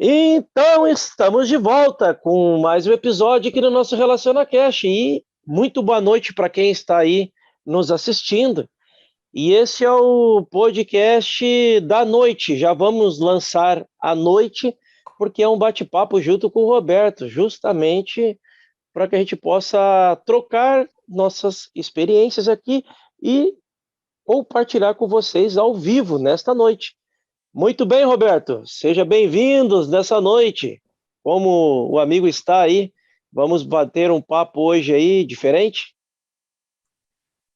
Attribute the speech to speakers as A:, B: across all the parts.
A: Então, estamos de volta com mais um episódio aqui no nosso RelacionaCast. E muito boa noite para quem está aí nos assistindo. E esse é o podcast da noite. Já vamos lançar à noite, porque é um bate-papo junto com o Roberto, justamente para que a gente possa trocar nossas experiências aqui e compartilhar com vocês ao vivo nesta noite. Muito bem, Roberto. Seja bem-vindos nessa noite. Como o amigo está aí, vamos bater um papo hoje aí diferente?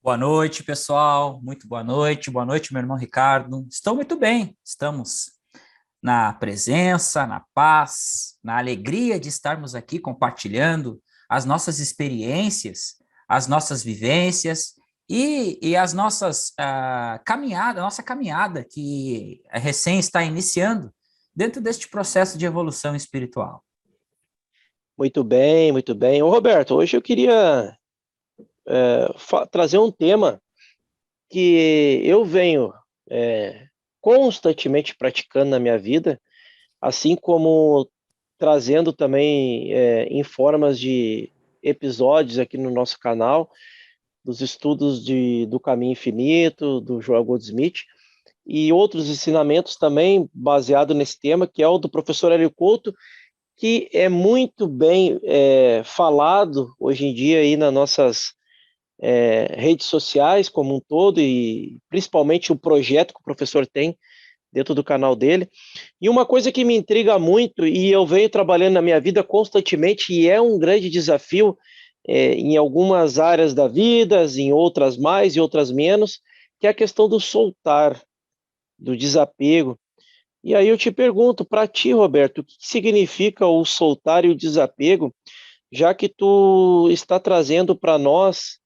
B: Boa noite, pessoal. Muito boa noite. Boa noite, meu irmão Ricardo. Estou muito bem. Estamos na presença, na paz, na alegria de estarmos aqui compartilhando as nossas experiências, as nossas vivências e as nossas nossa caminhada que recém está iniciando dentro deste processo de evolução espiritual.
A: Muito bem, muito bem. Ô, Roberto, hoje eu queria trazer um tema que eu venho constantemente praticando na minha vida, assim como trazendo também em formas de episódios aqui no nosso canal, dos estudos do Caminho Infinito, do Joel Goldsmith, e outros ensinamentos também baseado nesse tema, que é o do professor Hélio Couto, que é muito bem falado hoje em dia aí nas nossas redes sociais como um todo, e principalmente o projeto que o professor tem dentro do canal dele. E uma coisa que me intriga muito, e eu venho trabalhando na minha vida constantemente, e é um grande desafio em algumas áreas da vida, em outras mais e outras menos, que é a questão do soltar, do desapego. E aí eu te pergunto, para ti, Roberto, o que significa o soltar e o desapego, já que tu está trazendo para nós,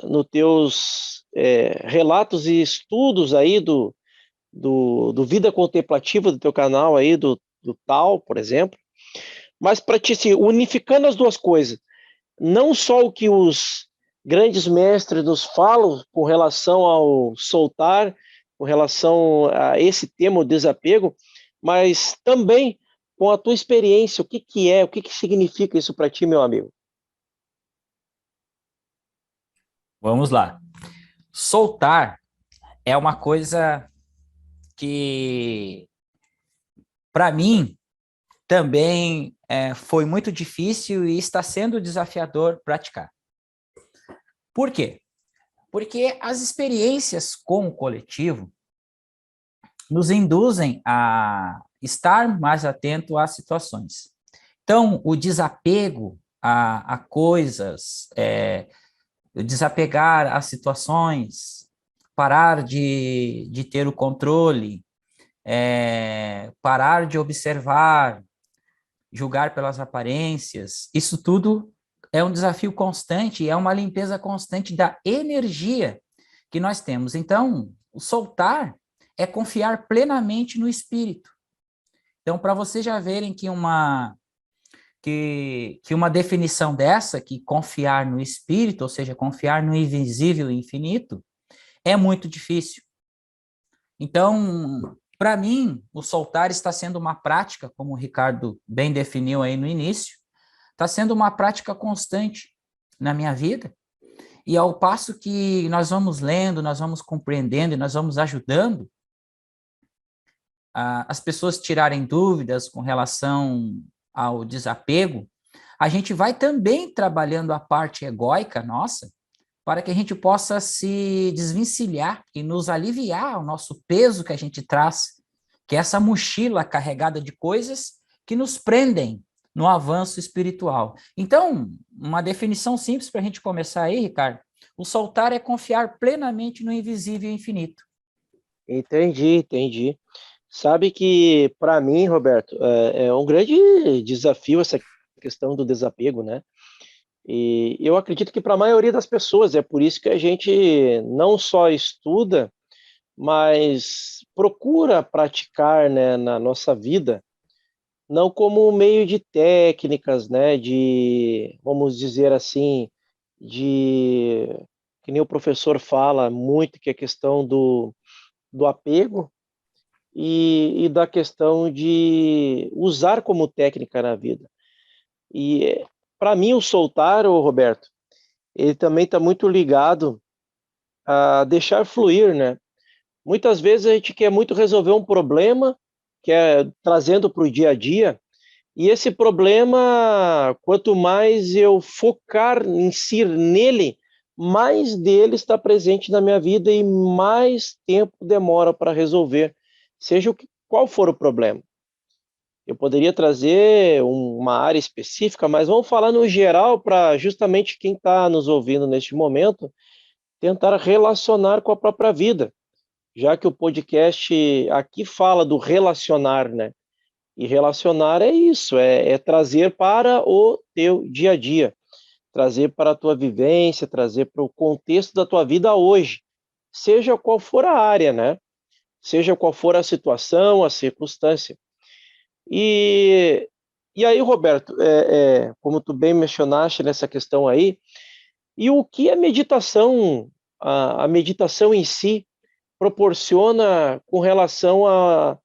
A: nos teus relatos e estudos aí do Vida Contemplativa do teu canal aí, do Tal, por exemplo, mas para ti, assim, unificando as duas coisas, não só o que os grandes mestres nos falam com relação ao soltar, com relação a esse tema, o desapego, mas também com a tua experiência, o que significa isso para ti, meu amigo?
B: Vamos lá. Soltar é uma coisa que, para mim, também foi muito difícil e está sendo desafiador praticar. Por quê? Porque as experiências com o coletivo nos induzem a estar mais atento às situações. Então, o desapego a coisas, desapegar às situações, parar de ter o controle, parar de observar, julgar pelas aparências, isso tudo é um desafio constante, é uma limpeza constante da energia que nós temos. Então, o soltar é confiar plenamente no espírito. Então, para vocês já verem que uma definição dessa, que confiar no espírito, ou seja, confiar no invisível e infinito, é muito difícil. Então, para mim, o soltar está sendo uma prática, como o Ricardo bem definiu aí no início, está sendo uma prática constante na minha vida, e ao passo que nós vamos lendo, nós vamos compreendendo e nós vamos ajudando as pessoas tirarem dúvidas com relação ao desapego, a gente vai também trabalhando a parte egóica nossa, para que a gente possa se desvencilhar e nos aliviar o nosso peso que a gente traz, que é essa mochila carregada de coisas que nos prendem no avanço espiritual. Então, uma definição simples para a gente começar aí, Ricardo, o soltar é confiar plenamente no invisível e infinito.
A: Entendi, entendi. Sabe que, para mim, Roberto, é um grande desafio essa questão do desapego, né? E eu acredito que para a maioria das pessoas é por isso que a gente não só estuda, mas procura praticar, né, na nossa vida, não como um meio de técnicas, né, vamos dizer assim, de, que nem o professor fala muito, que é a questão do apego, e da questão de usar como técnica na vida. E para mim o soltar, ô Roberto, ele também está muito ligado a deixar fluir, né? Muitas vezes a gente quer muito resolver um problema, quer trazendo para o dia a dia, e esse problema, quanto mais eu focar em si nele, mais dele está presente na minha vida e mais tempo demora para resolver, seja qual for o problema. Eu poderia trazer uma área específica, mas vamos falar no geral para justamente quem está nos ouvindo neste momento tentar relacionar com a própria vida, já que o podcast aqui fala do relacionar, né? E relacionar é isso, é trazer para o teu dia a dia, trazer para a tua vivência, trazer para o contexto da tua vida hoje, seja qual for a área, né? Seja qual for a situação, a circunstância. E, e aí, Roberto, como tu bem mencionaste nessa questão aí, e o que a meditação, a meditação em si, proporciona com relação a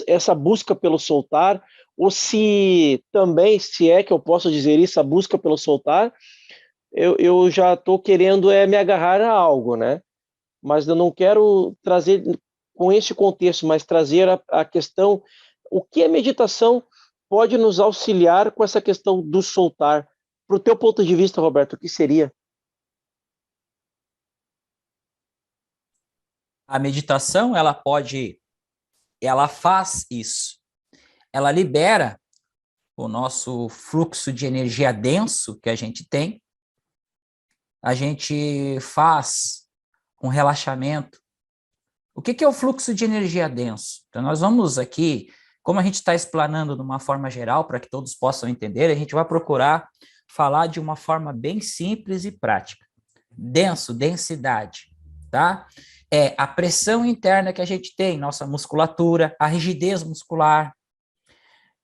A: essa busca pelo soltar, ou se também, se é que eu posso dizer isso, a busca pelo soltar, eu já estou querendo me agarrar a algo, né? Mas eu não quero trazer com este contexto, mas trazer a questão, o que a meditação pode nos auxiliar com essa questão do soltar. Para o teu ponto de vista, Roberto, o que seria?
B: A meditação, ela faz isso. Ela libera o nosso fluxo de energia denso que a gente tem. A gente faz um relaxamento. O que é o fluxo de energia denso? Então, nós vamos aqui, como a gente está explanando de uma forma geral, para que todos possam entender, a gente vai procurar falar de uma forma bem simples e prática. Denso, densidade, tá? É a pressão interna que a gente tem, nossa musculatura, a rigidez muscular,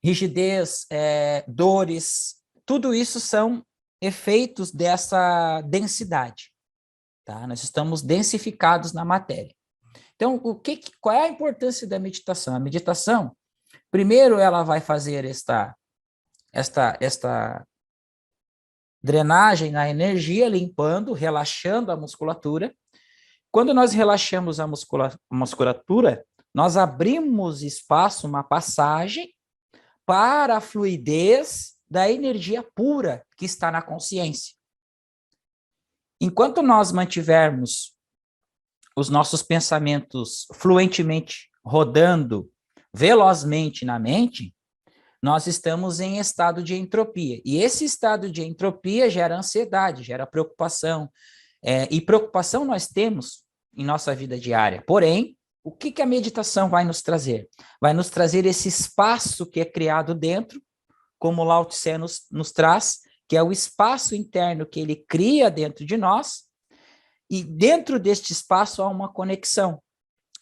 B: rigidez, dores, tudo isso são efeitos dessa densidade, tá? Nós estamos densificados na matéria. Então, qual é a importância da meditação? A meditação, primeiro, ela vai fazer esta drenagem na energia, limpando, relaxando a musculatura. Quando nós relaxamos a musculatura, nós abrimos espaço, uma passagem para a fluidez da energia pura que está na consciência. Enquanto nós mantivermos os nossos pensamentos fluentemente rodando velozmente na mente, nós estamos em estado de entropia. E esse estado de entropia gera ansiedade, gera preocupação. E preocupação nós temos em nossa vida diária. Porém, o que a meditação vai nos trazer? Vai nos trazer esse espaço que é criado dentro, como Lao Tse nos traz, que é o espaço interno que ele cria dentro de nós, e dentro deste espaço há uma conexão.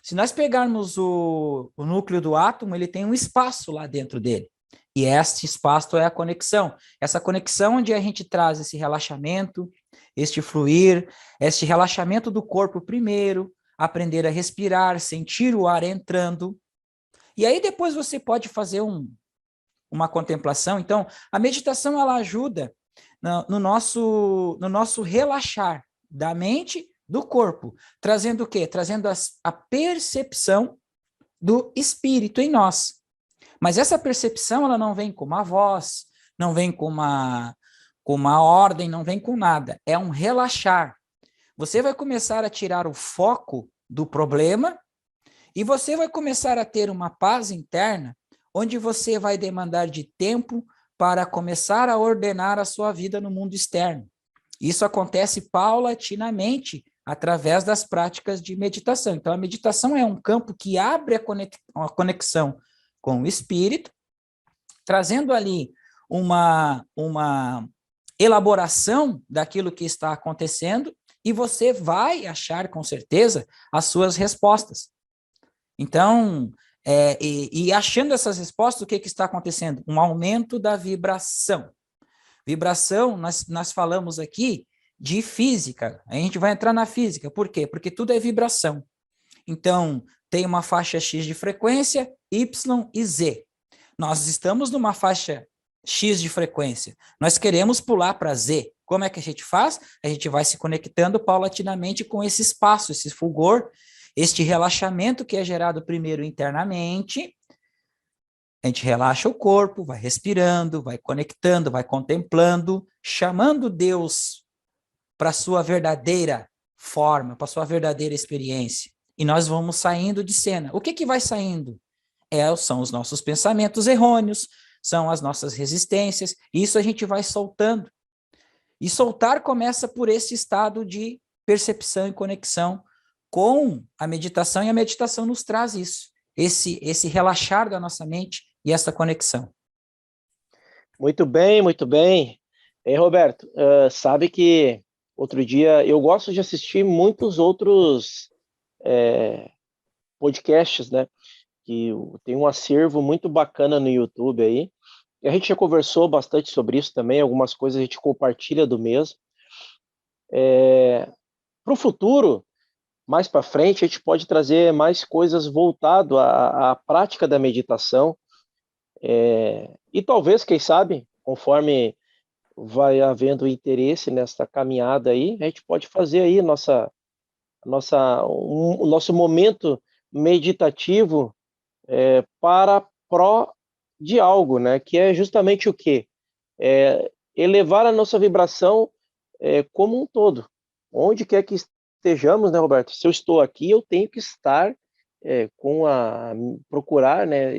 B: Se nós pegarmos o núcleo do átomo, ele tem um espaço lá dentro dele. E este espaço é a conexão. Essa conexão onde a gente traz esse relaxamento, este fluir, este relaxamento do corpo primeiro, aprender a respirar, sentir o ar entrando. E aí depois você pode fazer uma contemplação. Então, a meditação ela ajuda no nosso relaxar da mente, do corpo, trazendo o quê? Trazendo a percepção do espírito em nós. Mas essa percepção, ela não vem com uma voz, não vem com uma ordem, não vem com nada. É um relaxar. Você vai começar a tirar o foco do problema e você vai começar a ter uma paz interna, onde você vai demandar de tempo para começar a ordenar a sua vida no mundo externo. Isso acontece paulatinamente através das práticas de meditação. Então, a meditação é um campo que abre a conexão com o espírito, trazendo ali uma elaboração daquilo que está acontecendo, e você vai achar, com certeza, as suas respostas. Então, achando essas respostas, o que está acontecendo? Um aumento da vibração. Vibração, nós falamos aqui de física, a gente vai entrar na física, por quê? Porque tudo é vibração. Então, tem uma faixa X de frequência, Y e Z. Nós estamos numa faixa X de frequência. Nós queremos pular para Z. Como é que a gente faz? A gente vai se conectando paulatinamente com esse espaço, esse fulgor, este relaxamento que é gerado primeiro internamente. A gente relaxa o corpo, vai respirando, vai conectando, vai contemplando, chamando Deus para a sua verdadeira forma, para a sua verdadeira experiência. E nós vamos saindo de cena. O que que vai saindo? São os nossos pensamentos errôneos, são as nossas resistências, isso a gente vai soltando. E soltar começa por esse estado de percepção e conexão com a meditação, e a meditação nos traz isso, esse relaxar da nossa mente e essa conexão.
A: Muito bem, muito bem. Roberto, sabe que outro dia eu gosto de assistir muitos outros podcasts, né? Que tem um acervo muito bacana no YouTube aí. E a gente já conversou bastante sobre isso também, algumas coisas a gente compartilha do mesmo. Para o futuro, mais para frente, a gente pode trazer mais coisas voltado à prática da meditação. E talvez, quem sabe, conforme vai havendo interesse nessa caminhada aí, a gente pode fazer aí o nosso momento meditativo para pró de algo, né? Que é justamente o quê? Elevar a nossa vibração como um todo. Onde quer que estejamos, né, Roberto? Se eu estou aqui, eu tenho que estar procurar, né,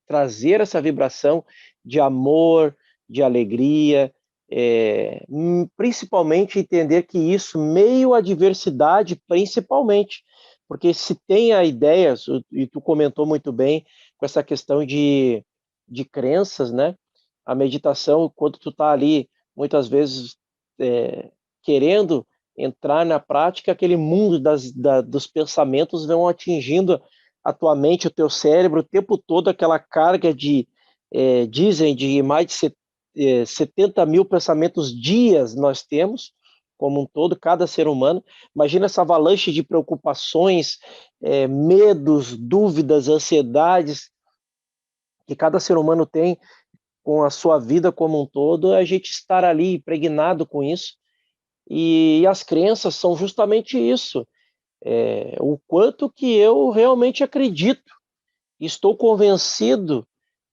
A: trazer essa vibração de amor, de alegria, principalmente entender que isso, meio à diversidade, principalmente, porque se tem a ideia, e tu comentou muito bem, com essa questão de crenças, né? A meditação, quando tu tá ali, muitas vezes, querendo entrar na prática, aquele mundo dos pensamentos vão atingindo a tua mente, o teu cérebro, o tempo todo, aquela carga dizem, de mais de 70 mil pensamentos dias nós temos, como um todo, cada ser humano. Imagina essa avalanche de preocupações, medos, dúvidas, ansiedades, que cada ser humano tem com a sua vida como um todo, a gente estar ali impregnado com isso. E as crenças são justamente isso, o quanto que eu realmente acredito, estou convencido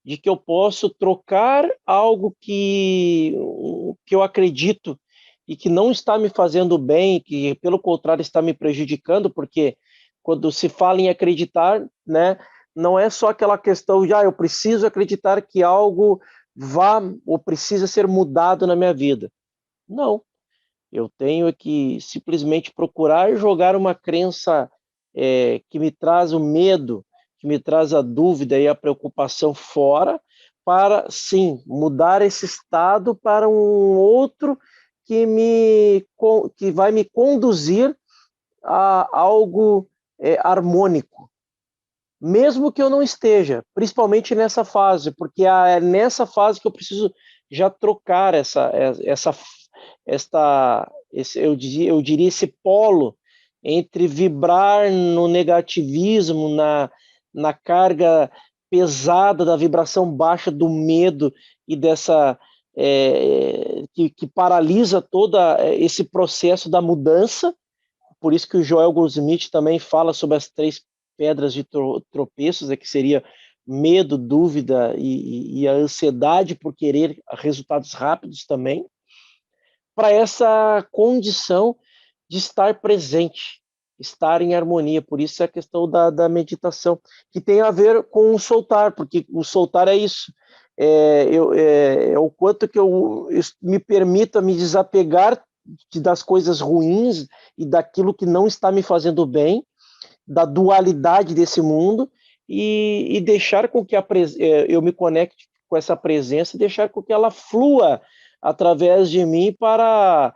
A: de que eu posso trocar algo que eu acredito e que não está me fazendo bem, que pelo contrário está me prejudicando, porque quando se fala em acreditar, né, não é só aquela questão de eu preciso acreditar que algo vá ou precisa ser mudado na minha vida. Não, eu tenho que simplesmente procurar jogar uma crença que me traz o medo, que me traz a dúvida e a preocupação fora, para, sim, mudar esse estado para um outro que vai me conduzir a algo harmônico. Mesmo que eu não esteja, principalmente nessa fase, porque é nessa fase que eu preciso já trocar eu diria esse polo entre vibrar no negativismo, na carga pesada da vibração baixa do medo e dessa que paralisa todo esse processo da mudança. Por isso que o Joel Goldsmith também fala sobre as 3 pedras de tropeços, que seria medo, dúvida e a ansiedade por querer resultados rápidos também, para essa condição de estar presente, estar em harmonia. Por isso é a questão da meditação, que tem a ver com o soltar, porque o soltar é isso, o quanto que eu me permito me desapegar das coisas ruins e daquilo que não está me fazendo bem, da dualidade desse mundo, e deixar com que eu me conecte com essa presença, deixar com que ela flua através de mim para,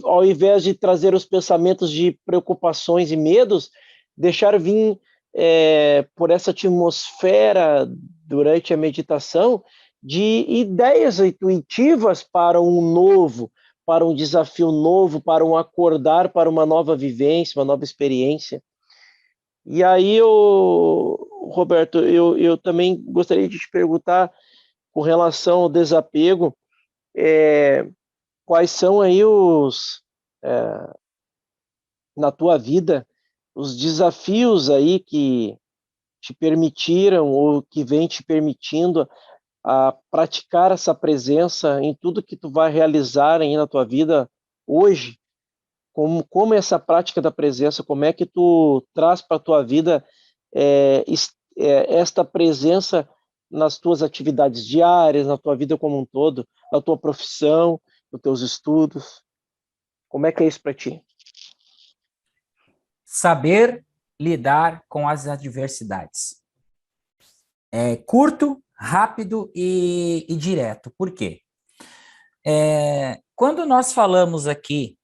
A: ao invés de trazer os pensamentos de preocupações e medos, deixar vir por essa atmosfera durante a meditação de ideias intuitivas para um novo, para um desafio novo, para um acordar, para uma nova vivência, uma nova experiência. E aí, Roberto, eu também gostaria de te perguntar com relação ao desapego, quais são aí na tua vida, os desafios aí que te permitiram ou que vem te permitindo a praticar essa presença em tudo que tu vai realizar aí na tua vida hoje? Como essa prática da presença, como é que tu traz para a tua vida esta presença nas tuas atividades diárias, na tua vida como um todo, na tua profissão, nos teus estudos? Como é que é isso para ti?
B: Saber lidar com as adversidades. É curto, rápido e direto. Por quê? Quando nós falamos aqui,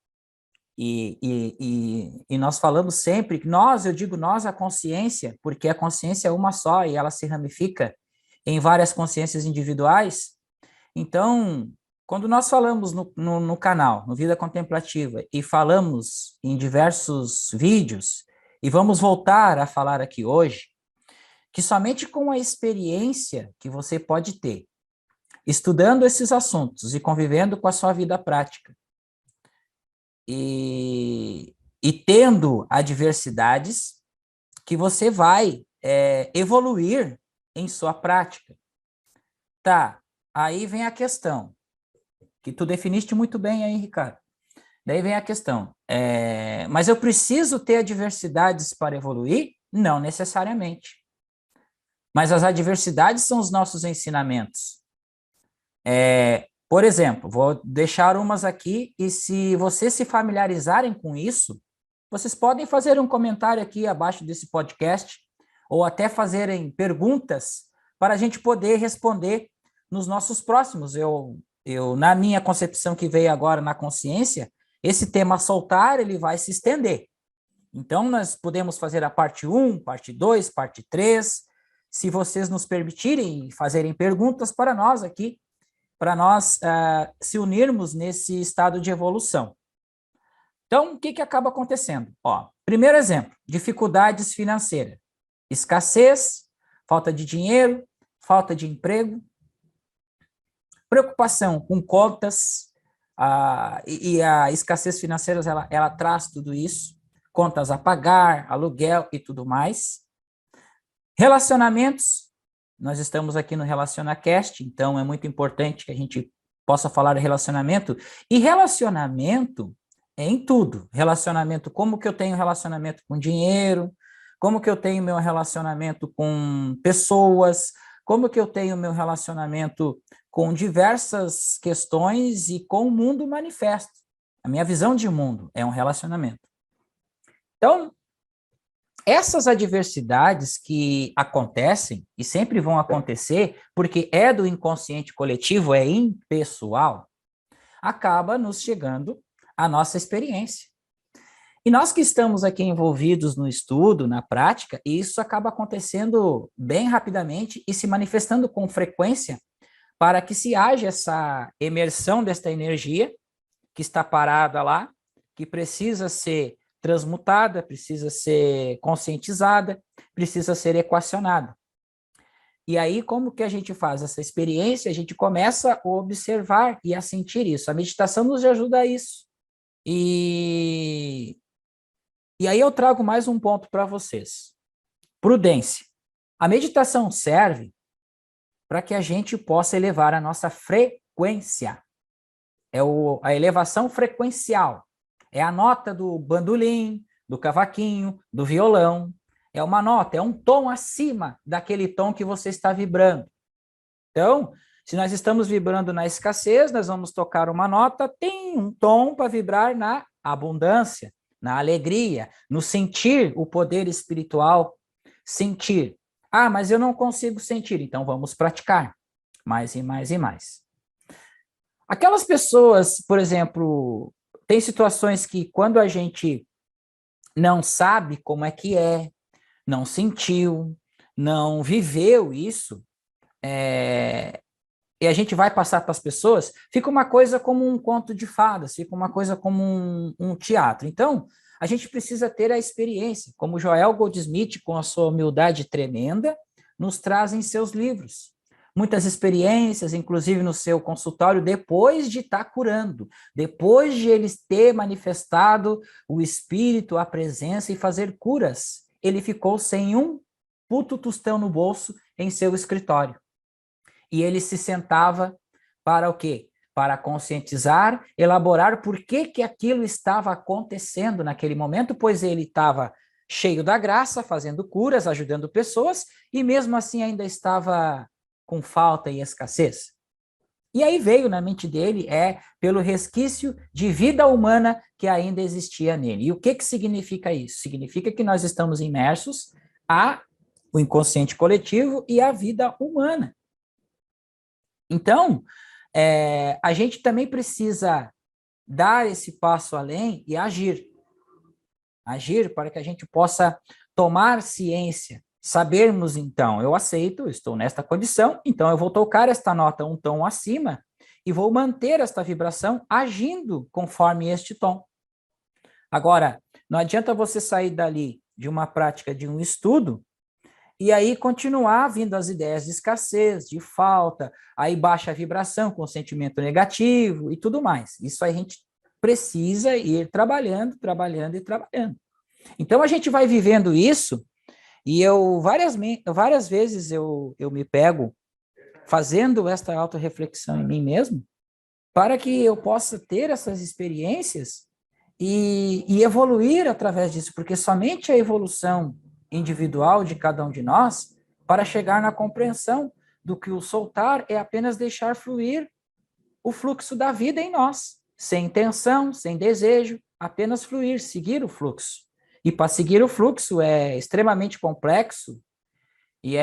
B: e nós falamos sempre, nós, eu digo nós, a consciência, porque a consciência é uma só e ela se ramifica em várias consciências individuais. Então, quando nós falamos no canal, no Vida Contemplativa, e falamos em diversos vídeos, e vamos voltar a falar aqui hoje, que somente com a experiência que você pode ter, estudando esses assuntos e convivendo com a sua vida prática, e tendo adversidades, que você vai evoluir em sua prática. Tá, aí vem a questão, que tu definiste muito bem aí, Ricardo. Daí vem a questão, mas eu preciso ter adversidades para evoluir? Não necessariamente. Mas as adversidades são os nossos ensinamentos. Por exemplo, vou deixar umas aqui, e se vocês se familiarizarem com isso, vocês podem fazer um comentário aqui abaixo desse podcast, ou até fazerem perguntas para a gente poder responder nos nossos próximos. Na minha concepção que veio agora na consciência, esse tema soltar, ele vai se estender. Então, nós podemos fazer a parte 1, parte 2, parte 3, se vocês nos permitirem fazerem perguntas para nós aqui, para nós se unirmos nesse estado de evolução. Então, o que acaba acontecendo? Primeiro exemplo, dificuldades financeiras. Escassez, falta de dinheiro, falta de emprego, preocupação com contas, e a escassez financeira, ela traz tudo isso, contas a pagar, aluguel e tudo mais. Relacionamentos, nós estamos aqui no RelacionaCast, então é muito importante que a gente possa falar de relacionamento, e relacionamento é em tudo. Relacionamento, como que eu tenho relacionamento com dinheiro, como que eu tenho meu relacionamento com pessoas, como que eu tenho meu relacionamento com diversas questões e com o mundo manifesto. A minha visão de mundo é um relacionamento. Então, essas adversidades que acontecem, e sempre vão acontecer, porque é do inconsciente coletivo, é impessoal, acaba nos chegando a nossa experiência. E nós que estamos aqui envolvidos no estudo, na prática, isso acaba acontecendo bem rapidamente e se manifestando com frequência para que se haja essa emersão desta energia que está parada lá, que precisa ser transmutada, precisa ser conscientizada, precisa ser equacionada. E aí, como que a gente faz essa experiência? A gente começa a observar e a sentir isso. A meditação nos ajuda a isso. E aí eu trago mais um ponto para vocês. Prudência. A meditação serve para que a gente possa elevar a nossa frequência. A elevação frequencial. É a nota do bandolim, do cavaquinho, do violão. É uma nota, é um tom acima daquele tom que você está vibrando. Então, se nós estamos vibrando na escassez, nós vamos tocar uma nota, tem um tom para vibrar na abundância, na alegria, no sentir o poder espiritual. Sentir. Mas eu não consigo sentir, então vamos praticar. Mais e mais e mais. Aquelas pessoas, por exemplo, tem situações que quando a gente não sabe como é que não sentiu, não viveu isso, e a gente vai passar para as pessoas, fica uma coisa como um conto de fadas, fica uma coisa como um teatro. Então, a gente precisa ter a experiência, como Joel Goldsmith, com a sua humildade tremenda, nos traz em seus livros. Muitas experiências, inclusive no seu consultório, depois de estar curando, depois de ele ter manifestado o espírito, a presença e fazer curas, ele ficou sem um puto tostão no bolso em seu escritório. E ele se sentava para o quê? Para conscientizar, elaborar por que aquilo estava acontecendo naquele momento, pois ele estava cheio da graça, fazendo curas, ajudando pessoas, e mesmo assim ainda estava com falta e escassez. E aí veio na mente dele, pelo resquício de vida humana que ainda existia nele. E o que significa isso? Significa que nós estamos imersos ao inconsciente coletivo e à vida humana. Então, a gente também precisa dar esse passo além e agir. Agir para que a gente possa tomar ciência, sabermos então, eu aceito, estou nesta condição, então eu vou tocar esta nota um tom acima e vou manter esta vibração agindo conforme este tom. Agora, não adianta você sair dali de uma prática, de um estudo, e aí continuar vindo as ideias de escassez, de falta, aí baixa a vibração com sentimento negativo e tudo mais. Isso aí a gente precisa ir trabalhando, trabalhando e trabalhando. Então a gente vai vivendo isso, e eu várias vezes eu me pego fazendo esta autorreflexão em mim mesmo, para que eu possa ter essas experiências e evoluir através disso, porque somente a evolução individual de cada um de nós, para chegar na compreensão do que o soltar é apenas deixar fluir o fluxo da vida em nós, sem intenção, sem desejo, apenas fluir, seguir o fluxo. E para seguir o fluxo é extremamente complexo e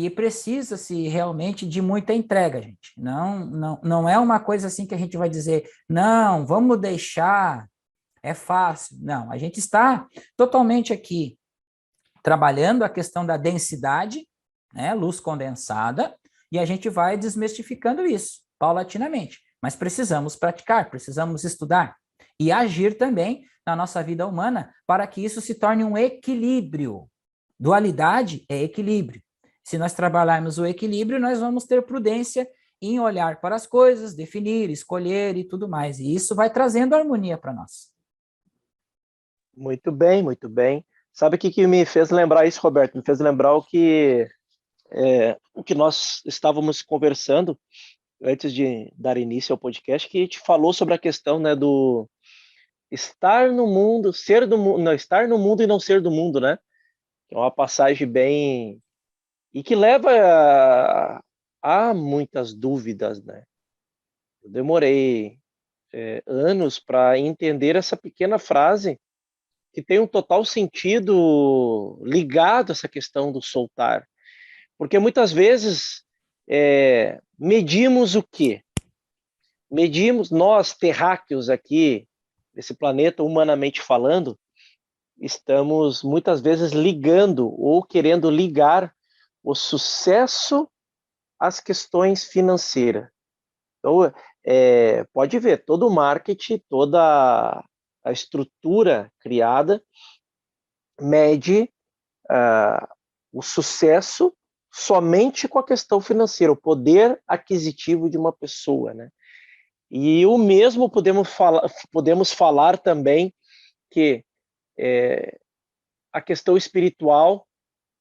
B: precisa-se realmente de muita entrega, gente. Não é uma coisa assim que a gente vai dizer, não, vamos deixar, é fácil. Não, a gente está totalmente aqui trabalhando a questão da densidade, né, luz condensada, e a gente vai desmistificando isso, paulatinamente. Mas precisamos praticar, precisamos estudar e agir também na nossa vida humana para que isso se torne um equilíbrio. Dualidade é equilíbrio. Se nós trabalharmos o equilíbrio, nós vamos ter prudência em olhar para as coisas, definir, escolher e tudo mais. E isso vai trazendo harmonia para nós.
A: Muito bem, muito bem. Sabe o que me fez lembrar isso, Roberto? Me fez lembrar o que nós estávamos conversando antes de dar início ao podcast, que a gente falou sobre a questão, né, do estar no mundo, ser do mundo, não, estar no mundo e não ser do mundo, né? É uma passagem bem... e que leva a muitas dúvidas, né? Eu demorei anos para entender essa pequena frase, que tem um total sentido ligado a essa questão do soltar. Porque muitas vezes medimos o quê? Medimos, nós terráqueos aqui, nesse planeta, humanamente falando, estamos muitas vezes ligando ou querendo ligar o sucesso às questões financeiras. Então, pode ver, todo o marketing, toda a estrutura criada mede o sucesso somente com a questão financeira, o poder aquisitivo de uma pessoa, né? E o mesmo podemos falar também que a questão espiritual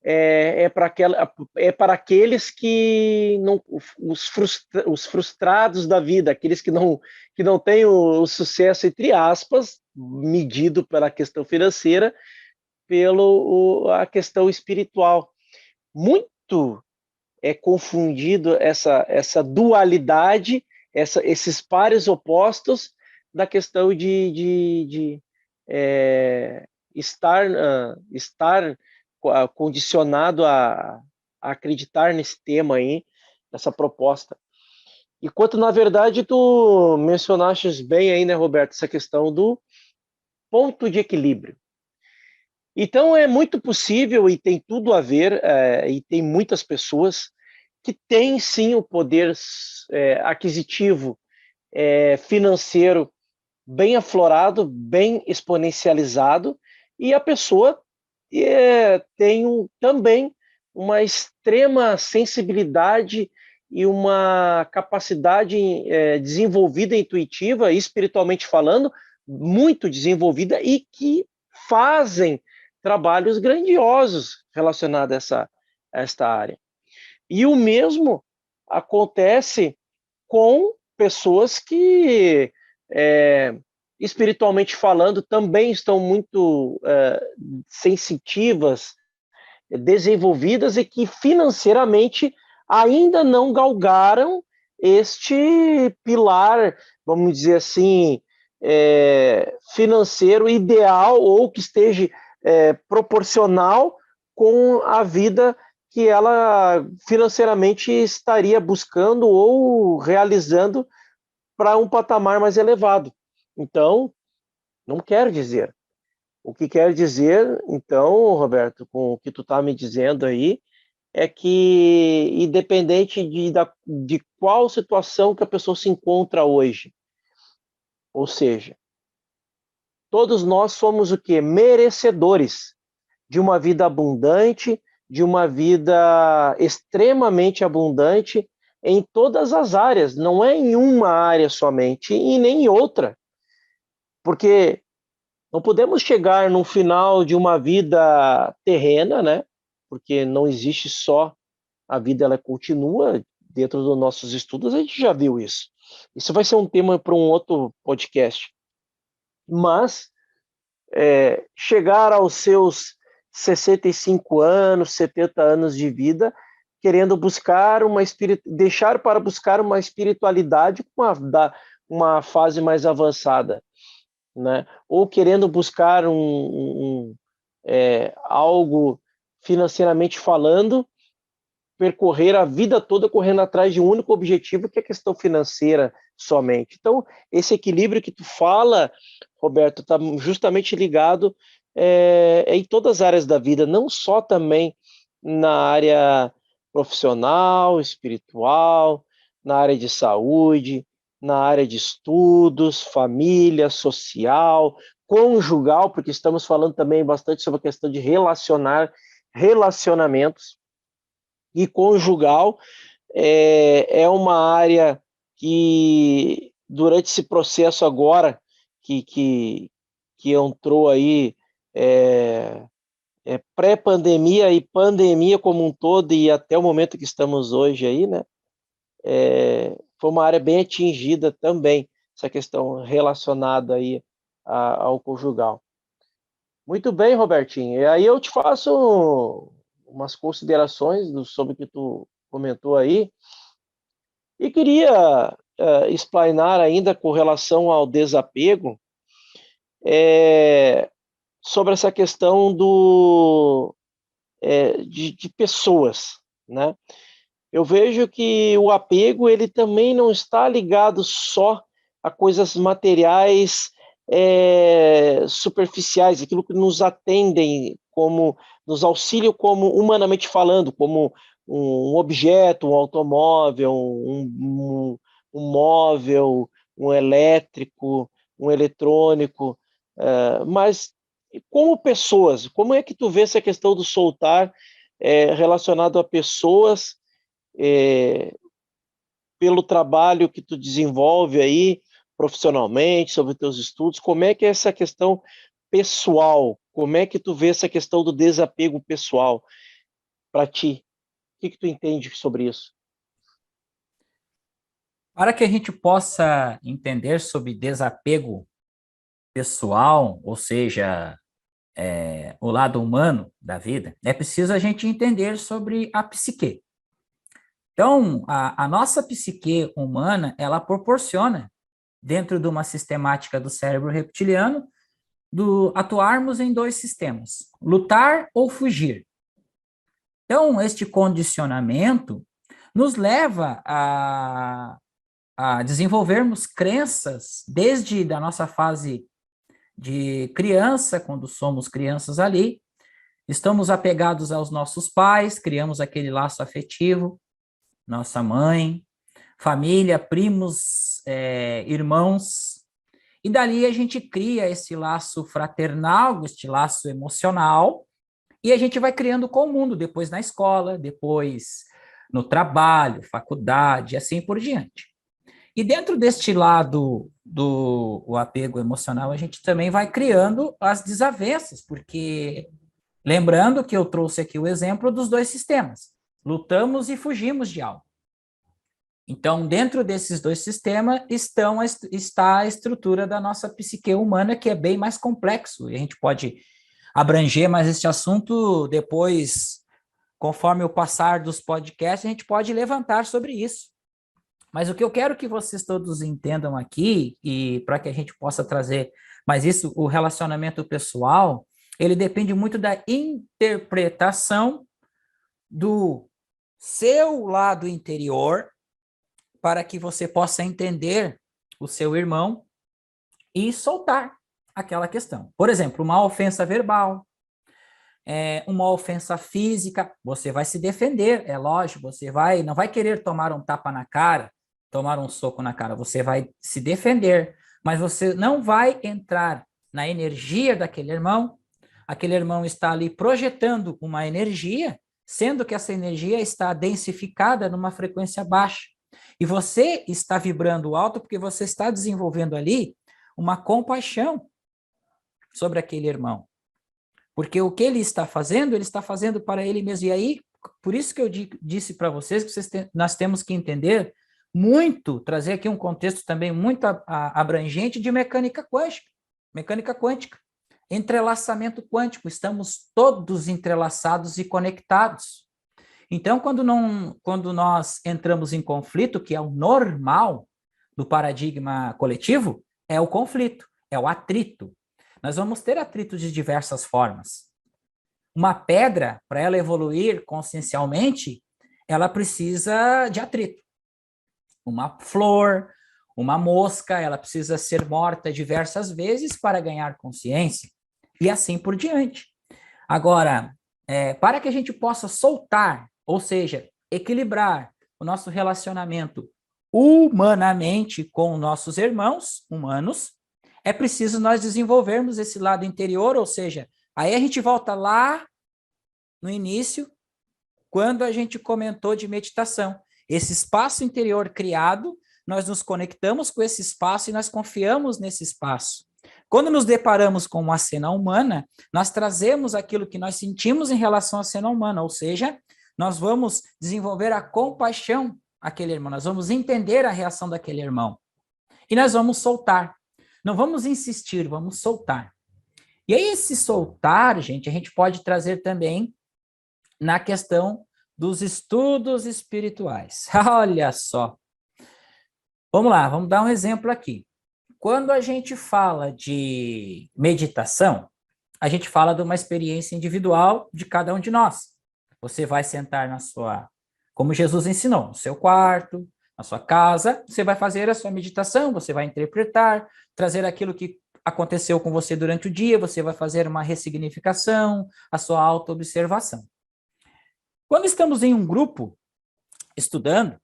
A: é para aqueles que não, os frustrados da vida, aqueles que não têm o sucesso, entre aspas, medido pela questão financeira, a questão espiritual. Muito é confundido essa dualidade, esses pares opostos da questão de estar condicionado a acreditar nesse tema aí, nessa proposta. Enquanto, na verdade, tu mencionaste bem aí, né, Roberto, essa questão do ponto de equilíbrio. Então, é muito possível e tem tudo a ver, e tem muitas pessoas que têm, sim, o poder aquisitivo financeiro bem aflorado, bem exponencializado, e a pessoa tem também uma extrema sensibilidade e uma capacidade desenvolvida, intuitiva, espiritualmente falando, muito desenvolvida, e que fazem trabalhos grandiosos relacionados a esta área. E o mesmo acontece com pessoas que, espiritualmente falando, também estão muito sensitivas, desenvolvidas, e que financeiramente ainda não galgaram este pilar, vamos dizer assim, financeiro ideal, ou que esteja proporcional com a vida que ela financeiramente estaria buscando ou realizando para um patamar mais elevado. Então, não quero dizer. O que quer dizer, então, Roberto, com o que tu está me dizendo aí, é que, independente de qual situação que a pessoa se encontra hoje, ou seja, todos nós somos o quê? Merecedores de uma vida abundante, de uma vida extremamente abundante em todas as áreas, não é em uma área somente e nem em outra, porque não podemos chegar no final de uma vida terrena, né? Porque não existe só a vida, ela continua dentro dos nossos estudos, a gente já viu isso. Isso vai ser um tema para um outro podcast. Mas chegar aos seus 65 anos, 70 anos de vida, querendo buscar deixar para buscar uma espiritualidade com uma fase mais avançada, né? Ou querendo buscar algo financeiramente falando, percorrer a vida toda correndo atrás de um único objetivo, que é a questão financeira somente. Então, esse equilíbrio que tu fala, Roberto, está justamente ligado em todas as áreas da vida, não só também na área profissional, espiritual, na área de saúde, na área de estudos, família, social, conjugal, porque estamos falando também bastante sobre a questão de relacionamentos, e conjugal é uma área que, durante esse processo agora, que entrou aí, pré-pandemia e pandemia como um todo, e até o momento que estamos hoje aí, né? Foi uma área bem atingida também, essa questão relacionada aí ao conjugal. Muito bem, Robertinho. E aí eu te faço umas considerações sobre o que tu comentou aí, e queria explanar ainda com relação ao desapego, sobre essa questão de pessoas, né? Eu vejo que o apego, ele também não está ligado só a coisas materiais superficiais, aquilo que nos atendem, como nos auxiliam, como humanamente falando, como um objeto, um automóvel, um móvel, um elétrico, um eletrônico, mas como pessoas, como é que tu vê essa questão do soltar relacionado a pessoas, pelo trabalho que tu desenvolve aí profissionalmente, sobre os teus estudos, como é que é essa questão pessoal? Como é que tu vê essa questão do desapego pessoal para ti? O que tu entende sobre isso?
B: Para que a gente possa entender sobre desapego pessoal, ou seja, o lado humano da vida, é preciso a gente entender sobre a psique. Então, a nossa psique humana, ela proporciona, dentro de uma sistemática do cérebro reptiliano, atuarmos em dois sistemas, lutar ou fugir. Então, este condicionamento nos leva a desenvolvermos crenças desde a nossa fase de criança, quando somos crianças ali, estamos apegados aos nossos pais, criamos aquele laço afetivo, nossa mãe, família, primos, irmãos, E dali a gente cria esse laço fraternal, este laço emocional, e a gente vai criando com o mundo, depois na escola, depois no trabalho, faculdade, e assim por diante. E dentro deste lado do o apego emocional, a gente também vai criando as desavenças, porque lembrando que eu trouxe aqui o exemplo dos dois sistemas, lutamos e fugimos de algo. Então, dentro desses dois sistemas está a estrutura da nossa psique humana, que é bem mais complexo, e a gente pode abranger mais este assunto depois, conforme o passar dos podcasts, a gente pode levantar sobre isso. Mas o que eu quero que vocês todos entendam aqui, e para que a gente possa trazer, mas isso, o relacionamento pessoal, ele depende muito da interpretação do seu lado interior, para que você possa entender o seu irmão e soltar aquela questão. Por exemplo, uma ofensa verbal, uma ofensa física, você vai se defender, é lógico, você não vai querer tomar um tapa na cara, tomar um soco na cara, você vai se defender, mas você não vai entrar na energia daquele irmão, aquele irmão está ali projetando uma energia, sendo que essa energia está densificada numa frequência baixa, e você está vibrando alto porque você está desenvolvendo ali uma compaixão sobre aquele irmão. Porque o que ele está fazendo para ele mesmo. E aí, por isso que eu disse para vocês que nós temos que entender muito, trazer aqui um contexto também muito abrangente de mecânica quântica, entrelaçamento quântico, estamos todos entrelaçados e conectados. Então, quando nós entramos em conflito, que é o normal do paradigma coletivo, é o conflito, é o atrito. Nós vamos ter atrito de diversas formas. Uma pedra, para ela evoluir consciencialmente, ela precisa de atrito. Uma flor, uma mosca, ela precisa ser morta diversas vezes para ganhar consciência, e assim por diante. Agora, para que a gente possa soltar, ou seja, equilibrar o nosso relacionamento humanamente com nossos irmãos humanos, é preciso nós desenvolvermos esse lado interior, ou seja, aí a gente volta lá no início, quando a gente comentou de meditação. Esse espaço interior criado, nós nos conectamos com esse espaço e nós confiamos nesse espaço. Quando nos deparamos com uma cena humana, nós trazemos aquilo que nós sentimos em relação à cena humana, ou seja, nós vamos desenvolver a compaixão àquele irmão, nós vamos entender a reação daquele irmão. E nós vamos soltar. Não vamos insistir, vamos soltar. E aí, esse soltar, gente, a gente pode trazer também na questão dos estudos espirituais. Olha só. Vamos lá, vamos dar um exemplo aqui. Quando a gente fala de meditação, a gente fala de uma experiência individual de cada um de nós. Você vai sentar como Jesus ensinou, no seu quarto, na sua casa, você vai fazer a sua meditação, você vai interpretar, trazer aquilo que aconteceu com você durante o dia, você vai fazer uma ressignificação, a sua autoobservação. Quando estamos em um grupo, estudando,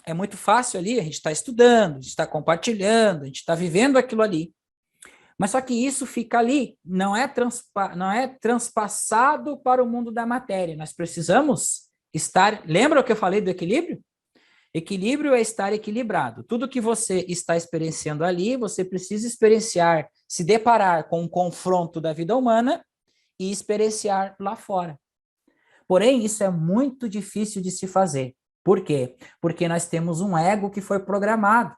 B: é muito fácil ali, a gente está estudando, a gente está compartilhando, a gente está vivendo aquilo ali. Mas só que isso fica ali, não é transpassado para o mundo da matéria. Nós precisamos estar... Lembra o que eu falei do equilíbrio? Equilíbrio é estar equilibrado. Tudo que você está experienciando ali, você precisa experienciar, se deparar com um confronto da vida humana e experienciar lá fora. Porém, isso é muito difícil de se fazer. Por quê? Porque nós temos um ego que foi programado.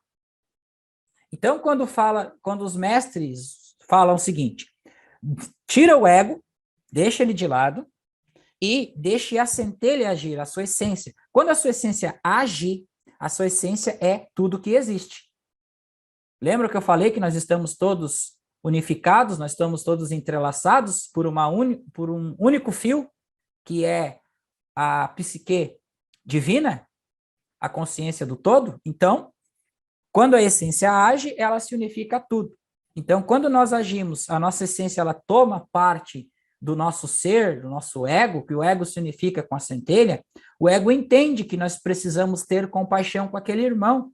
B: Então, quando os mestres falam o seguinte, tira o ego, deixa ele de lado e deixe a centelha agir, a sua essência. Quando a sua essência age, a sua essência é tudo que existe. Lembra que eu falei que nós estamos todos unificados, nós estamos todos entrelaçados por um único fio, que é a psique divina, a consciência do todo? Então, quando a essência age, ela se unifica a tudo. Então, quando nós agimos, a nossa essência ela toma parte do nosso ser, do nosso ego, que o ego se unifica com a centelha, o ego entende que nós precisamos ter compaixão com aquele irmão.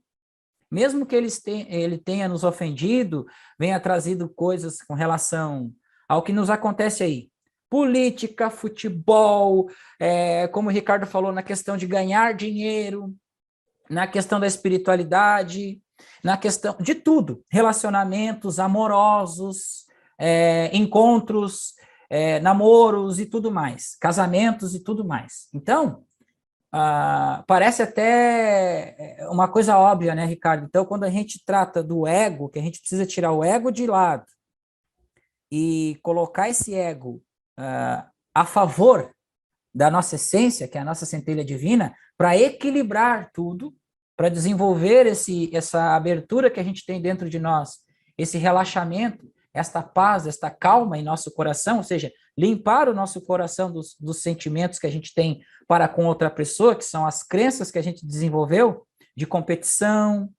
B: mesmo que ele tenha nos ofendido, venha trazido coisas com relação ao que nos acontece aí. Política, futebol, como o Ricardo falou, na questão de ganhar dinheiro, na questão da espiritualidade, na questão de tudo, relacionamentos amorosos, encontros, namoros e tudo mais, casamentos e tudo mais. Então, parece até uma coisa óbvia, né, Ricardo? Então, quando a gente trata do ego, que a gente precisa tirar o ego de lado e colocar esse ego a favor da nossa essência, que é a nossa centelha divina, para equilibrar tudo, para desenvolver essa abertura que a gente tem dentro de nós, esse relaxamento, esta paz, esta calma em nosso coração, ou seja, limpar o nosso coração dos sentimentos que a gente tem para com outra pessoa, que são as crenças que a gente desenvolveu de competição.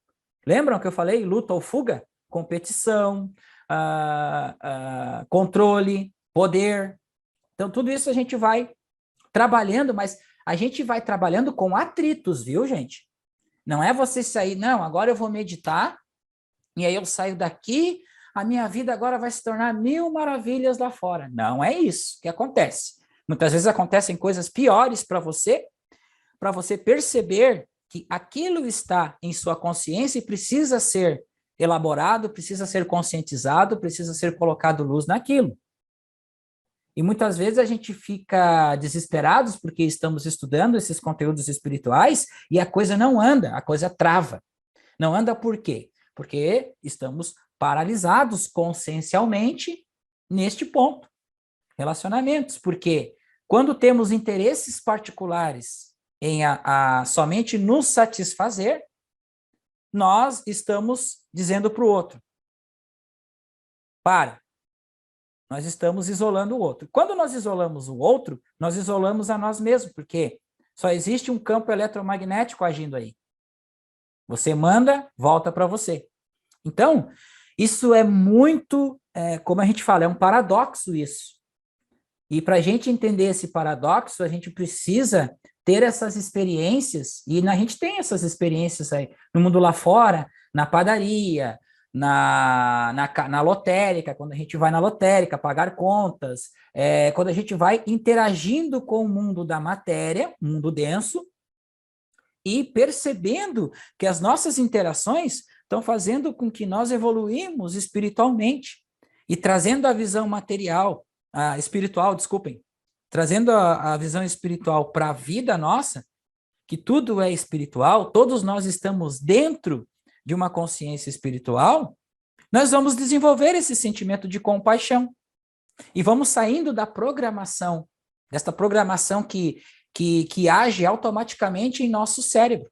B: Lembram que eu falei? Luta ou fuga? Competição, controle, poder. Então, tudo isso a gente vai trabalhando, mas a gente vai trabalhando com atritos, viu, gente? Não é você sair, não, agora eu vou meditar, e aí eu saio daqui, a minha vida agora vai se tornar 1000 maravilhas lá fora. Não é isso que acontece. Muitas vezes acontecem coisas piores para você perceber que aquilo está em sua consciência e precisa ser elaborado, precisa ser conscientizado, precisa ser colocado luz naquilo. E muitas vezes a gente fica desesperados porque estamos estudando esses conteúdos espirituais e a coisa não anda, a coisa trava. Não anda por quê? Porque estamos paralisados consciencialmente neste ponto. Relacionamentos, porque quando temos interesses particulares em somente nos satisfazer, nós estamos dizendo para o outro, para. Nós estamos isolando o outro. Quando nós isolamos o outro, nós isolamos a nós mesmos, porque só existe um campo eletromagnético agindo aí. Você manda, volta para você. Então, isso é muito, como a gente fala, é um paradoxo isso. E para a gente entender esse paradoxo, a gente precisa ter essas experiências, e a gente tem essas experiências aí no mundo lá fora, na padaria, na lotérica, quando a gente vai na lotérica pagar contas, quando a gente vai interagindo com o mundo da matéria, mundo denso, e percebendo que as nossas interações estão fazendo com que nós evoluímos espiritualmente e trazendo a visão espiritual, desculpem, trazendo a visão espiritual para a vida nossa, que tudo é espiritual, todos nós estamos dentro de uma consciência espiritual, nós vamos desenvolver esse sentimento de compaixão e vamos saindo da programação, desta programação que age automaticamente em nosso cérebro,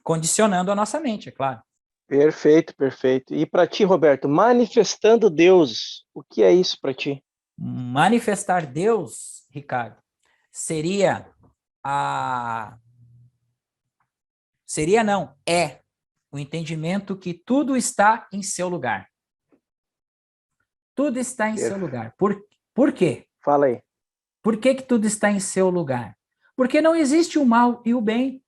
B: condicionando a nossa mente, é claro.
A: Perfeito, perfeito. E para ti, Roberto, manifestando Deus, o que é isso para ti?
B: Manifestar Deus, Ricardo, é o entendimento que tudo está em seu lugar. Tudo está em seu lugar. Por quê?
A: Fala aí.
B: Por que tudo está em seu lugar? Porque não existe o mal e o bem.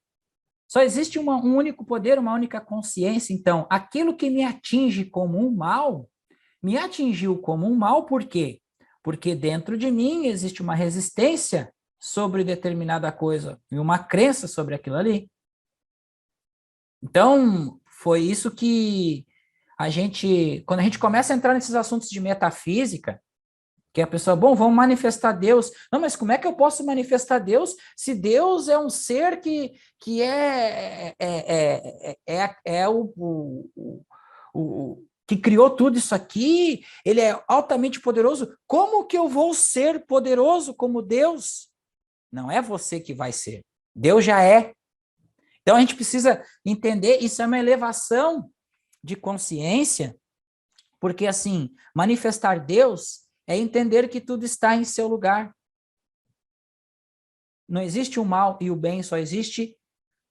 B: Só existe um único poder, uma única consciência. Então, aquilo que me atinge como um mal, me atingiu como um mal por quê? Porque dentro de mim existe uma resistência sobre determinada coisa e uma crença sobre aquilo ali. Então, foi isso que quando a gente começa a entrar nesses assuntos de metafísica, que a pessoa, vamos manifestar Deus. Não, mas como é que eu posso manifestar Deus se Deus é um ser que que criou tudo isso aqui, ele é altamente poderoso. Como que eu vou ser poderoso como Deus? Não é você que vai ser. Deus já é. Então, a gente precisa entender, isso é uma elevação de consciência, porque, assim, manifestar Deus é entender que tudo está em seu lugar. Não existe o mal e o bem, só existe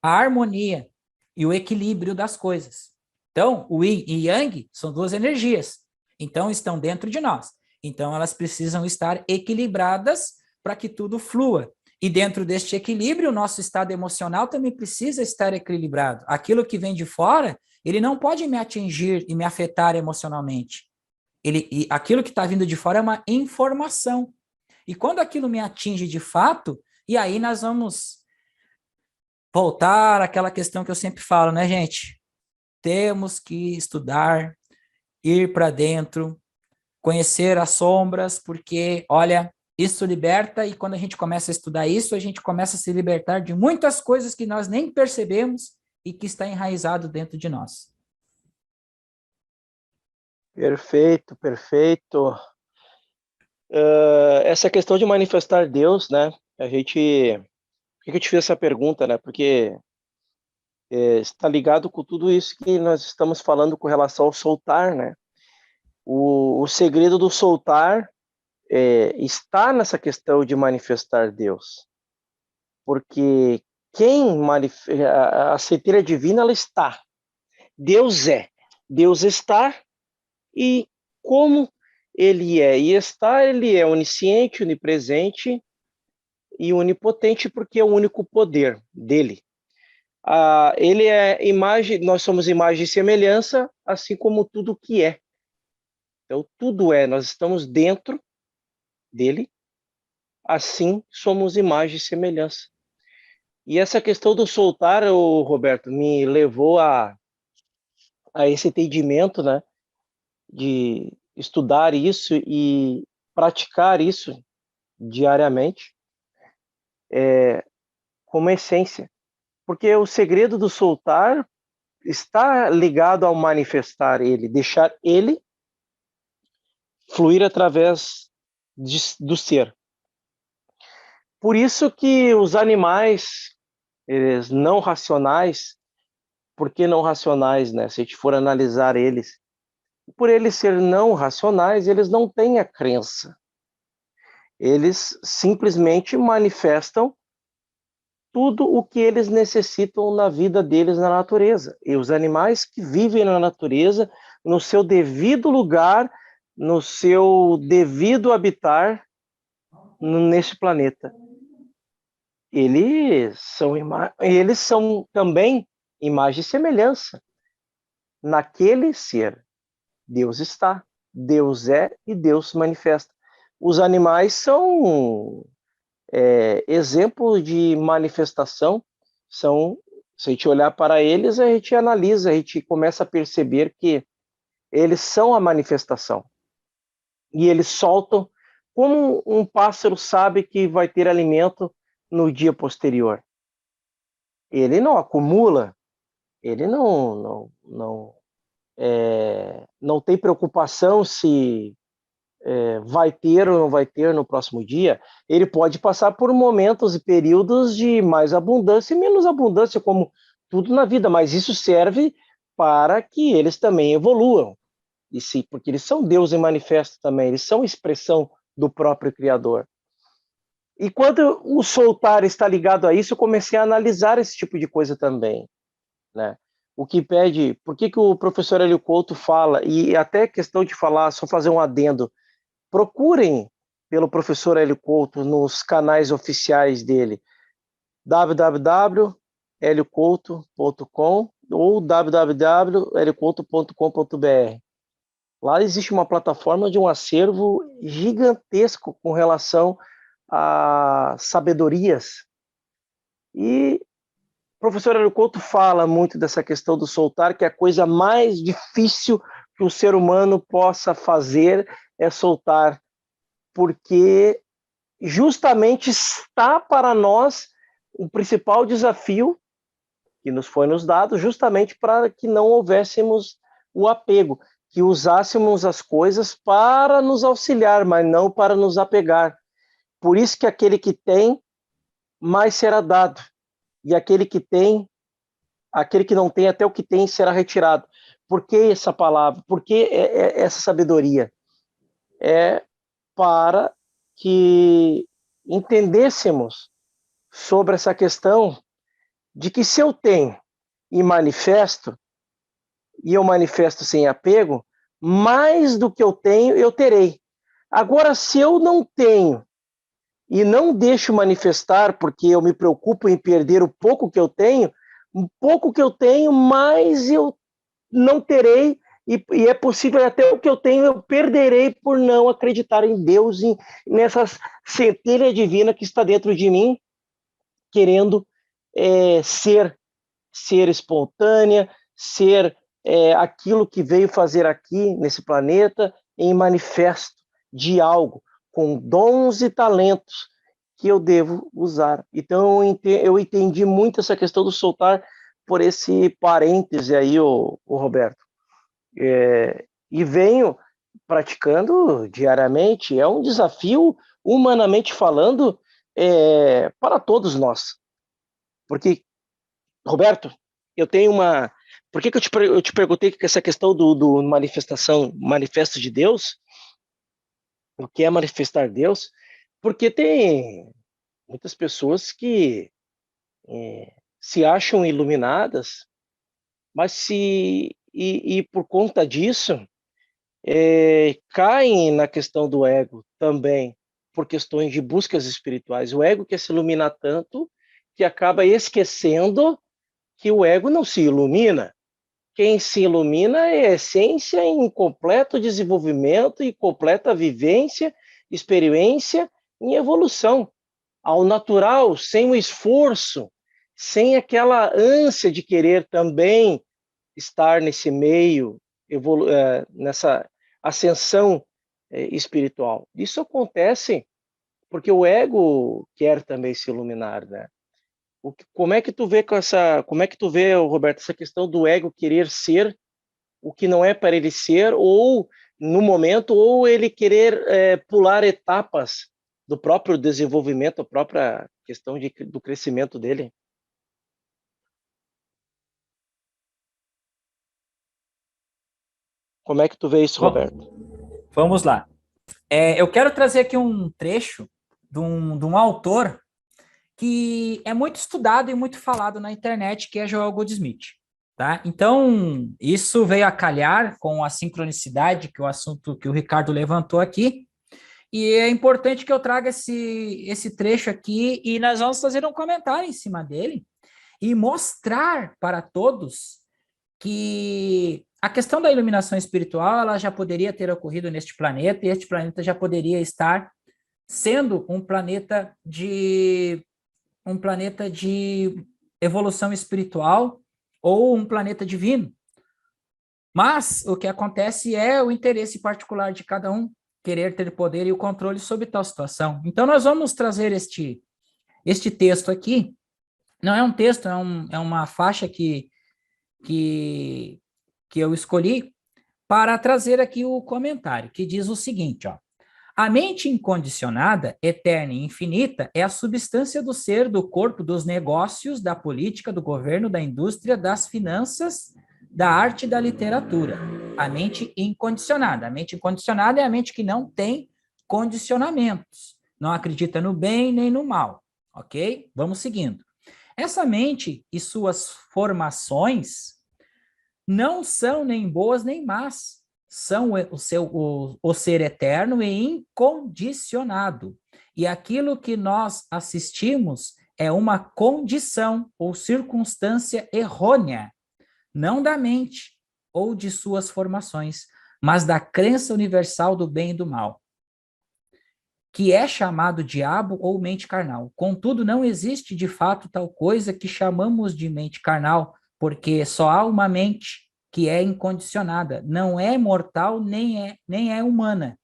B: a harmonia e o equilíbrio das coisas. Então, o Yin e Yang são duas energias, então estão dentro de nós. Então, elas precisam estar equilibradas para que tudo flua. E dentro deste equilíbrio, o nosso estado emocional também precisa estar equilibrado. Aquilo que vem de fora, ele não pode me atingir e me afetar emocionalmente. E aquilo que está vindo de fora é uma informação. E quando aquilo me atinge de fato, e aí nós vamos voltar àquela questão que eu sempre falo, né, gente? Temos que estudar, ir para dentro, conhecer as sombras, porque, olha, isso liberta, e quando a gente começa a estudar isso, a gente começa a se libertar de muitas coisas que nós nem percebemos e que está enraizado dentro de nós.
A: Perfeito, perfeito. Essa questão de manifestar Deus, né? A gente... Por que eu te fiz essa pergunta, né? Porque está ligado com tudo isso que nós estamos falando com relação ao soltar, né? O segredo do soltar está nessa questão de manifestar Deus. Porque a centelha divina, ela está. Deus é. Deus está, e como ele é e está, ele é onisciente, onipresente e onipotente, porque é o único poder dele. Ele é imagem, nós somos imagem e semelhança, assim como tudo que é. Então, tudo é, nós estamos dentro dele, assim somos imagem e semelhança. E essa questão do soltar, Roberto, me levou a esse entendimento, né, de estudar isso e praticar isso diariamente, como essência. Porque o segredo do soltar está ligado ao manifestar ele, deixar ele fluir através do ser. Por isso que os animais, eles não racionais, por que não racionais, né? Se a gente for analisar eles, por eles serem não racionais, eles não têm a crença. Eles simplesmente manifestam tudo o que eles necessitam na vida deles na natureza. E os animais que vivem na natureza, no seu devido lugar, no seu devido habitar neste planeta, eles são também imagem e semelhança naquele ser. Deus está, Deus é e Deus se manifesta. Os animais são exemplo de manifestação. São, se a gente olhar para eles, a gente analisa, a gente começa a perceber que eles são a manifestação. E eles soltam, como um pássaro sabe que vai ter alimento no dia posterior. Ele não acumula, ele não tem preocupação se vai ter ou não vai ter no próximo dia. Ele pode passar por momentos e períodos de mais abundância e menos abundância, como tudo na vida, mas isso serve para que eles também evoluam. E sim, porque eles são Deus em manifesto também, eles são expressão do próprio Criador. E quando o soltar está ligado a isso, eu comecei a analisar esse tipo de coisa também, né? O que pede, por que o professor Hélio Couto fala, e até questão de falar, só fazer um adendo, procurem pelo professor Hélio Couto nos canais oficiais dele, www.heliocouto.com ou www.heliocouto.com.br. Lá existe uma plataforma de um acervo gigantesco com relação a sabedorias. E o professor Hélio Couto fala muito dessa questão do soltar, que é a coisa mais difícil que o ser humano possa fazer é soltar, porque justamente está para nós o principal desafio que nos foi nos dado, justamente para que não houvéssemos o apego, que usássemos as coisas para nos auxiliar, mas não para nos apegar. Por isso que aquele que tem, mais será dado. E aquele que não tem, até o que tem será retirado. Por que essa palavra? Por que essa sabedoria? É para que entendêssemos sobre essa questão de que se eu tenho e manifesto, e eu manifesto sem apego, mais do que eu tenho, eu terei. Agora, se eu não tenho e não deixo manifestar, porque eu me preocupo em perder o pouco que eu tenho, um pouco que eu tenho, mais eu não terei, e é possível até o que eu tenho eu perderei por não acreditar em Deus, nessa centelha divina que está dentro de mim, querendo ser espontânea, ser aquilo que veio fazer aqui nesse planeta, em manifesto de algo, com dons e talentos que eu devo usar. Então eu entendi muito essa questão do soltar por esse parêntese aí, o Roberto. E venho praticando diariamente. É um desafio, humanamente falando, para todos nós. Porque, Roberto, eu tenho uma. Por que eu te perguntei que essa questão do manifesto de Deus, o que é manifestar Deus? Porque tem muitas pessoas que se acham iluminadas, mas e por conta disso caem na questão do ego também, por questões de buscas espirituais. O ego quer se iluminar tanto que acaba esquecendo que o ego não se ilumina. Quem se ilumina é a essência em completo desenvolvimento e completa vivência, experiência em evolução. Ao natural, sem o esforço, sem aquela ânsia de querer também estar nesse meio, nessa ascensão espiritual. Isso acontece porque o ego quer também se iluminar, né? Como é que tu vê como é que tu vê, Roberto, essa questão do ego querer ser o que não é para ele ser, ou no momento, ou ele querer pular etapas do próprio desenvolvimento, a própria questão do crescimento dele? Como é que tu vê isso, Roberto?
B: Vamos lá. Eu quero trazer aqui um trecho de um autor que é muito estudado e muito falado na internet, que é Joel Goldsmith. Tá? Então, isso veio a calhar com a sincronicidade que o assunto que o Ricardo levantou aqui, e é importante que eu traga esse trecho aqui, e nós vamos fazer um comentário em cima dele, e mostrar para todos que a questão da iluminação espiritual ela já poderia ter ocorrido neste planeta, e este planeta já poderia estar sendo um planeta de evolução espiritual ou um planeta divino. Mas o que acontece é o interesse particular de cada um querer ter poder e o controle sobre tal situação. Então, nós vamos trazer este texto aqui. Não é um texto, é uma faixa que eu escolhi para trazer aqui o comentário, que diz o seguinte, ó. A mente incondicionada, eterna e infinita é a substância do ser, do corpo, dos negócios, da política, do governo, da indústria, das finanças, da arte e da literatura. A mente incondicionada. A mente incondicionada é a mente que não tem condicionamentos. Não acredita no bem nem no mal. Ok? Vamos seguindo. Essa mente e suas formações não são nem boas nem más. São o ser eterno e incondicionado. E aquilo que nós assistimos é uma condição ou circunstância errônea, não da mente ou de suas formações, mas da crença universal do bem e do mal, que é chamado diabo ou mente carnal. Contudo, não existe de fato tal coisa que chamamos de mente carnal, porque só há uma mente que é incondicionada, não é mortal nem é humana,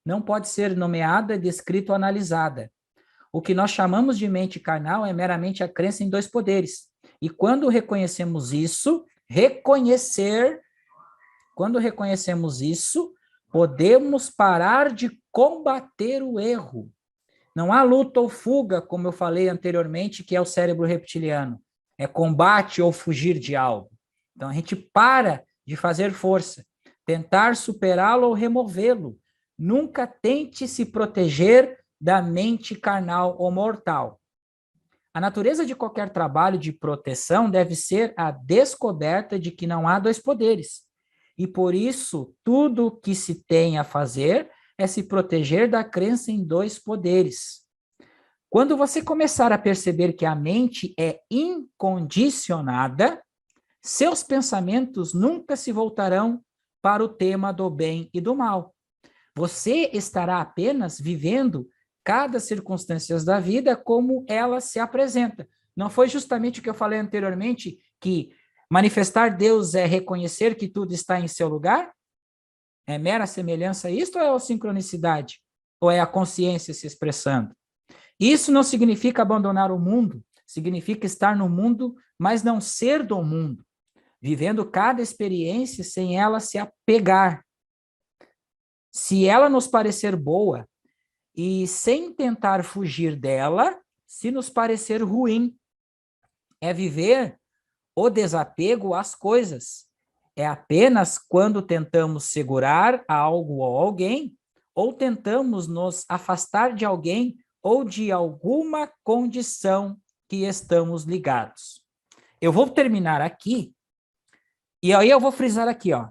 B: não pode ser nomeada, descrita ou analisada. O que nós chamamos de mente carnal é meramente a crença em dois poderes. E quando reconhecemos isso, podemos parar de combater o erro. Não há luta ou fuga, como eu falei anteriormente, que é o cérebro reptiliano. É combate ou fugir de algo. Então, a gente para de fazer força, tentar superá-lo ou removê-lo. Nunca tente se proteger da mente carnal ou mortal. A natureza de qualquer trabalho de proteção deve ser a descoberta de que não há dois poderes. E por isso, tudo o que se tem a fazer é se proteger da crença em dois poderes. Quando você começar a perceber que a mente é incondicionada, seus pensamentos nunca se voltarão para o tema do bem e do mal. Você estará apenas vivendo cada circunstância da vida como ela se apresenta. Não foi justamente o que eu falei anteriormente, que manifestar Deus é reconhecer que tudo está em seu lugar? É mera semelhança a isto ou é a sincronicidade? Ou é a consciência se expressando? Isso não significa abandonar o mundo, significa estar no mundo, mas não ser do mundo, vivendo cada experiência sem ela se apegar. Se ela nos parecer boa, e sem tentar fugir dela, se nos parecer ruim, é viver o desapego às coisas. É apenas quando tentamos segurar algo ou alguém, ou tentamos nos afastar de alguém ou de alguma condição que estamos ligados. Eu vou terminar aqui, e aí eu vou frisar aqui, ó.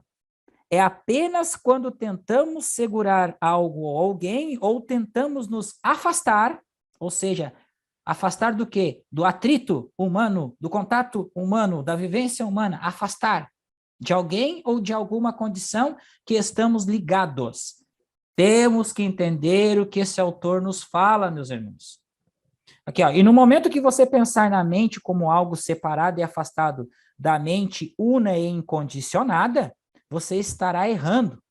B: É apenas quando tentamos segurar algo ou alguém, ou tentamos nos afastar, ou seja, afastar do quê? Do atrito humano, do contato humano, da vivência humana, afastar de alguém ou de alguma condição que estamos ligados. Temos que entender o que esse autor nos fala, meus irmãos. Aqui, ó, e no momento que você pensar na mente como algo separado e afastado da mente una e incondicionada, você estará errando.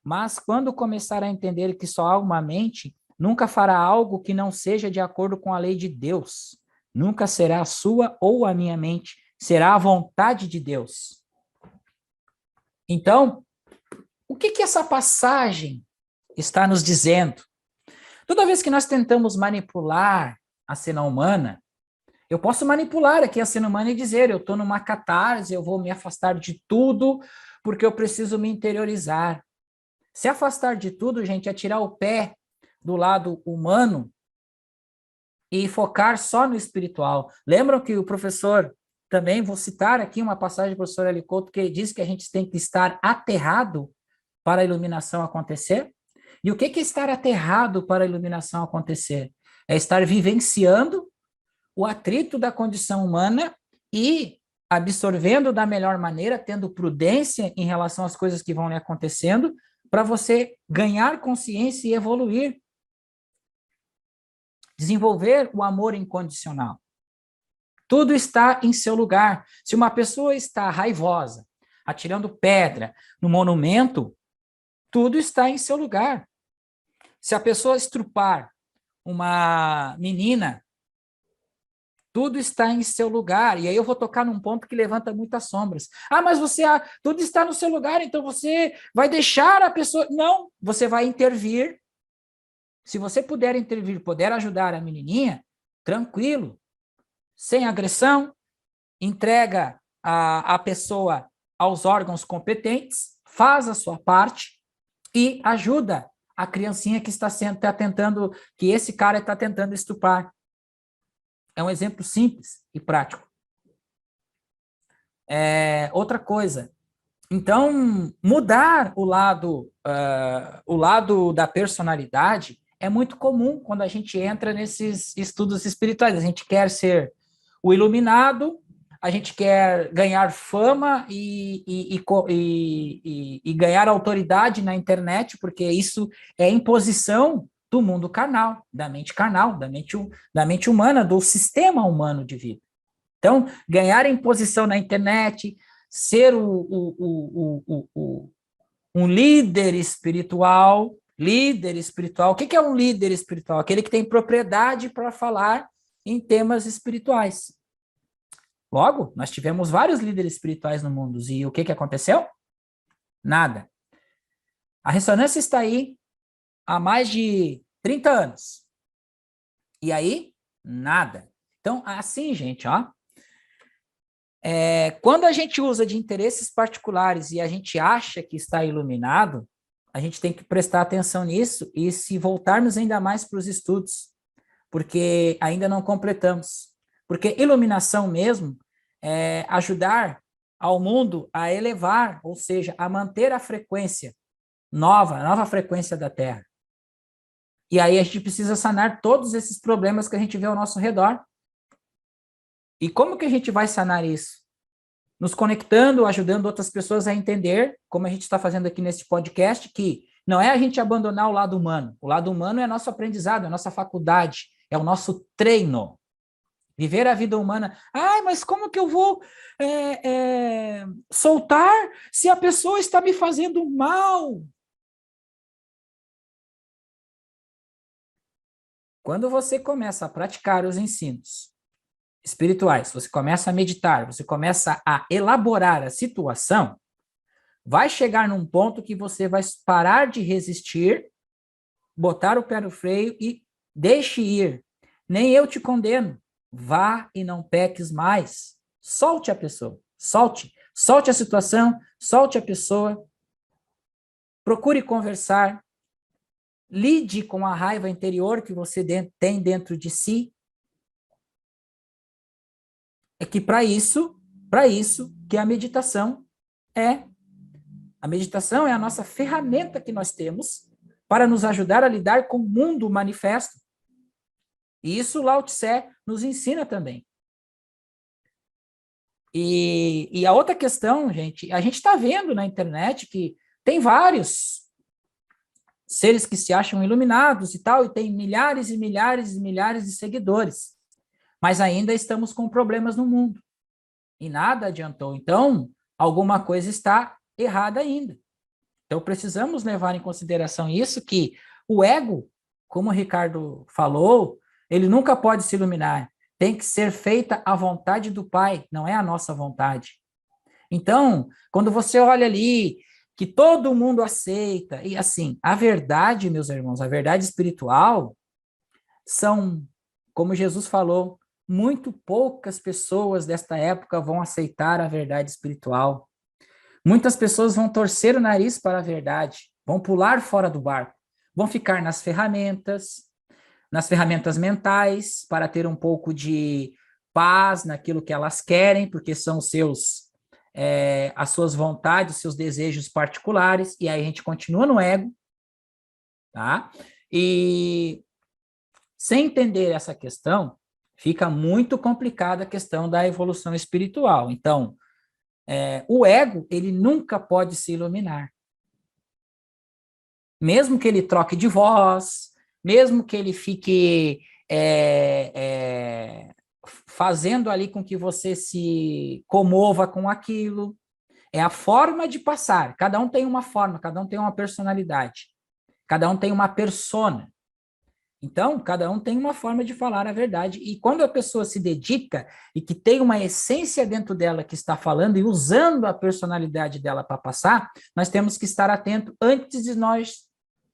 B: Mas quando começar a entender que só há uma mente, nunca fará algo que não seja de acordo com a lei de Deus. Nunca será a sua ou a minha mente, será a vontade de Deus. Então, o que essa passagem está nos dizendo? Toda vez que nós tentamos manipular a cena humana, eu posso manipular aqui a cena humana e dizer, eu estou numa catarse, eu vou me afastar de tudo, porque eu preciso me interiorizar. Se afastar de tudo, gente, é tirar o pé do lado humano e focar só no espiritual. Lembram que o professor, também vou citar aqui uma passagem do professor L. Couto, que ele diz que a gente tem que estar aterrado para a iluminação acontecer? E o que é estar aterrado para a iluminação acontecer? É estar vivenciando o atrito da condição humana e absorvendo da melhor maneira, tendo prudência em relação às coisas que vão lhe acontecendo, para você ganhar consciência e evoluir. Desenvolver o amor incondicional. Tudo está em seu lugar. Se uma pessoa está raivosa, atirando pedra no monumento, tudo está em seu lugar. Se a pessoa estrupar uma menina, tudo está em seu lugar. E aí eu vou tocar num ponto que levanta muitas sombras. Ah, mas tudo está no seu lugar, então você vai deixar a pessoa... Não, você vai intervir. Se você puder intervir, puder ajudar a menininha, tranquilo, sem agressão, entrega a pessoa aos órgãos competentes, faz a sua parte e ajuda a criancinha que está tentando, que esse cara está tentando estuprar. É um exemplo simples e prático. Outra coisa. Então, mudar o lado da personalidade é muito comum quando a gente entra nesses estudos espirituais. A gente quer ser o iluminado, a gente quer ganhar fama e ganhar autoridade na internet, porque isso é imposição do mundo carnal, da mente humana, do sistema humano de vida. Então, ganhar imposição na internet, ser um líder espiritual. O que é um líder espiritual? Aquele que tem propriedade para falar em temas espirituais. Logo, nós tivemos vários líderes espirituais no mundo, e o que aconteceu? Nada. A ressonância está aí há mais de 30 anos. E aí, nada. Então, assim, gente, ó, quando a gente usa de interesses particulares e a gente acha que está iluminado, a gente tem que prestar atenção nisso e se voltarmos ainda mais para os estudos, porque ainda não completamos. Porque iluminação mesmo é ajudar ao mundo a elevar, ou seja, a manter a frequência a nova frequência da Terra. E aí a gente precisa sanar todos esses problemas que a gente vê ao nosso redor. E como que a gente vai sanar isso? nos conectando, ajudando outras pessoas a entender, como a gente está fazendo aqui nesse podcast, que não é a gente abandonar o lado humano. O lado humano é nosso aprendizado, é nossa faculdade, é o nosso treino. Viver a vida humana. Ai, mas como que eu vou soltar se a pessoa está me fazendo mal? Quando você começa a praticar os ensinos espirituais, você começa a meditar, você começa a elaborar a situação, vai chegar num ponto que você vai parar de resistir, botar o pé no freio e deixe ir. Nem eu te condeno. Vá e não peques mais. Solte a pessoa. Solte a situação, solte a pessoa. Procure conversar. Lide com a raiva interior que você tem dentro de si. É que para isso que a meditação é. A meditação é a nossa ferramenta que nós temos para nos ajudar a lidar com o mundo manifesto. E isso Lao Tse nos ensina também. E a outra questão, gente, a gente está vendo na internet que tem vários seres que se acham iluminados e tal, e tem milhares e milhares e milhares de seguidores. Mas ainda estamos com problemas no mundo. E nada adiantou. Então, alguma coisa está errada ainda. Então, precisamos levar em consideração isso, que o ego, como o Ricardo falou, ele nunca pode se iluminar. Tem que ser feita a vontade do Pai, não é a nossa vontade. Então, quando você olha ali, que todo mundo aceita, e assim, a verdade, meus irmãos, a verdade espiritual, são, como Jesus falou, muito poucas pessoas desta época vão aceitar a verdade espiritual. Muitas pessoas vão torcer o nariz para a verdade, vão pular fora do barco, vão ficar nas ferramentas mentais, para ter um pouco de paz naquilo que elas querem, porque são as suas vontades, os seus desejos particulares, e aí a gente continua no ego, tá? E sem entender essa questão, fica muito complicada a questão da evolução espiritual. Então, o ego, ele nunca pode se iluminar. Mesmo que ele troque de voz, mesmo que ele fique fazendo ali com que você se comova com aquilo, é a forma de passar. Cada um tem uma forma, cada um tem uma personalidade, cada um tem uma persona. Então, cada um tem uma forma de falar a verdade. E quando a pessoa se dedica e que tem uma essência dentro dela que está falando e usando a personalidade dela para passar, nós temos que estar atento antes de nós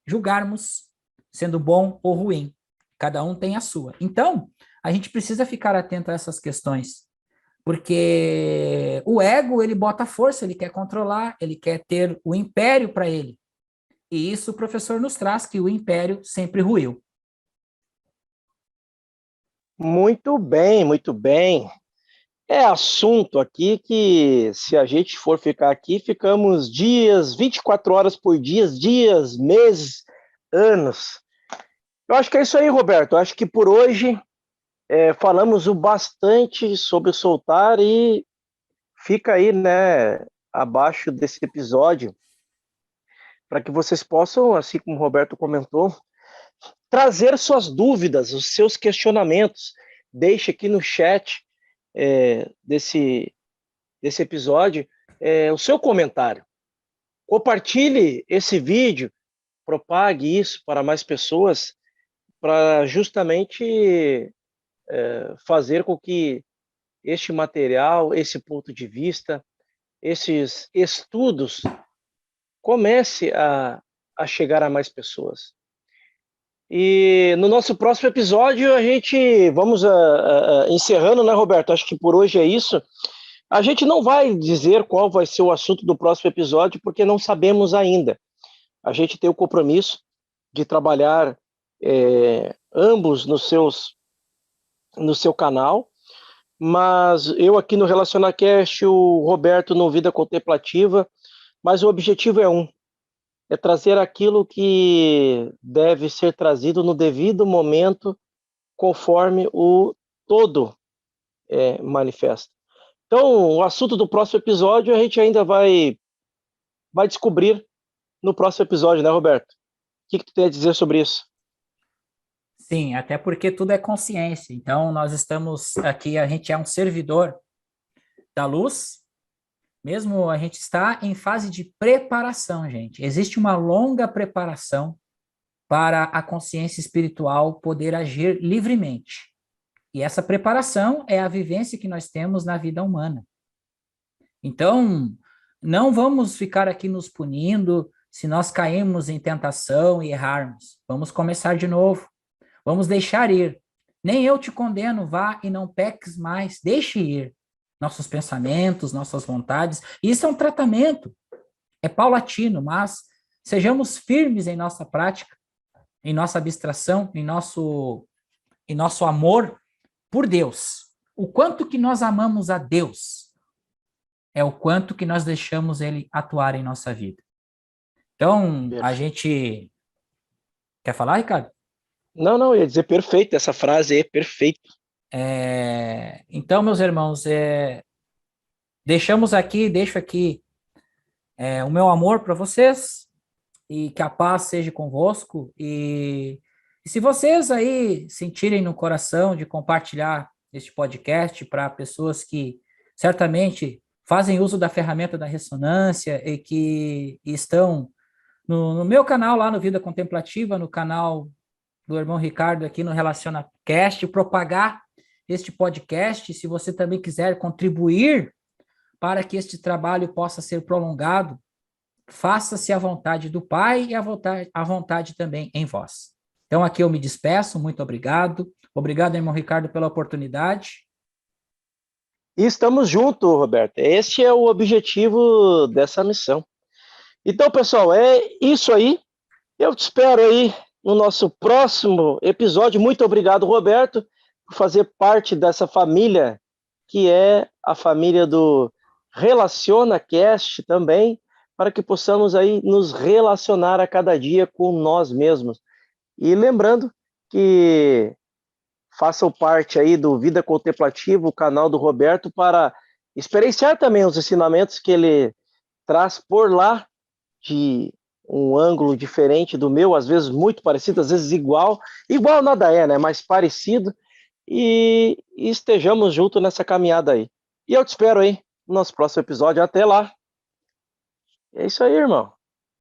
B: julgarmos sendo bom ou ruim. Cada um tem a sua. Então, a gente precisa ficar atento a essas questões. Porque o ego, ele bota força, ele quer controlar, ele quer ter o império para ele. E isso o professor nos traz, que o império sempre ruiu.
A: Muito bem, muito bem. É assunto aqui que, se a gente for ficar aqui, ficamos dias, 24 horas por dias, meses, anos. Eu acho que é isso aí, Roberto. Eu acho que por hoje falamos o bastante sobre o soltar e fica aí, né, abaixo desse episódio, para que vocês possam, assim como o Roberto comentou, trazer suas dúvidas, os seus questionamentos. Deixe aqui no chat desse episódio o seu comentário. Compartilhe esse vídeo, propague isso para mais pessoas, para justamente fazer com que este material, esse ponto de vista, esses estudos comece a chegar a mais pessoas. E no nosso próximo episódio a gente vamos encerrando, né, Roberto? Acho que por hoje é isso. A gente não vai dizer qual vai ser o assunto do próximo episódio, porque não sabemos ainda. A gente tem o compromisso de trabalhar ambos no seu canal, mas eu aqui no RelacionaCast, o Roberto no Vida Contemplativa, mas o objetivo é trazer aquilo que deve ser trazido no devido momento, conforme o todo manifesta. Então, o assunto do próximo episódio a gente ainda vai descobrir no próximo episódio, né, Roberto? O que tu tem a dizer sobre isso?
B: Sim, até porque tudo é consciência. Então, nós estamos aqui, a gente é um servidor da luz, mesmo a gente está em fase de preparação, gente. Existe uma longa preparação para a consciência espiritual poder agir livremente. E essa preparação é a vivência que nós temos na vida humana. Então, não vamos ficar aqui nos punindo se nós cairmos em tentação e errarmos. Vamos começar de novo. Vamos deixar ir. Nem eu te condeno, vá e não peques mais. Deixe ir nossos pensamentos, nossas vontades. Isso é um tratamento. É paulatino, mas sejamos firmes em nossa prática, em nossa abstração, em nosso amor por Deus. O quanto que nós amamos a Deus é o quanto que nós deixamos Ele atuar em nossa vida. Então, a gente... Quer falar, Ricardo?
A: Não, eu ia dizer perfeito, essa frase é perfeita.
B: Então, meus irmãos, deixo aqui o meu amor para vocês e que a paz seja convosco. E se vocês aí sentirem no coração de compartilhar este podcast para pessoas que certamente fazem uso da ferramenta da ressonância e que estão no meu canal lá no Vida Contemplativa, no canal do irmão Ricardo aqui no RelacionaCast, propagar este podcast, se você também quiser contribuir para que este trabalho possa ser prolongado, faça-se a vontade do Pai e a vontade também em vós. Então, aqui eu me despeço, muito obrigado. Obrigado, irmão Ricardo, pela oportunidade.
A: E estamos juntos, Roberto. Este é o objetivo dessa missão. Então, pessoal, é isso aí. Eu te espero aí no nosso próximo episódio. Muito obrigado, Roberto, por fazer parte dessa família, que é a família do RelacionaCast também, para que possamos aí nos relacionar a cada dia com nós mesmos. E lembrando que façam parte aí do Vida Contemplativa, o canal do Roberto, para experienciar também os ensinamentos que ele traz por lá, de um ângulo diferente do meu, às vezes muito parecido, às vezes igual. Igual nada é, né? Mas parecido. E estejamos juntos nessa caminhada aí. E eu te espero aí no nosso próximo episódio. Até lá. É isso aí, irmão.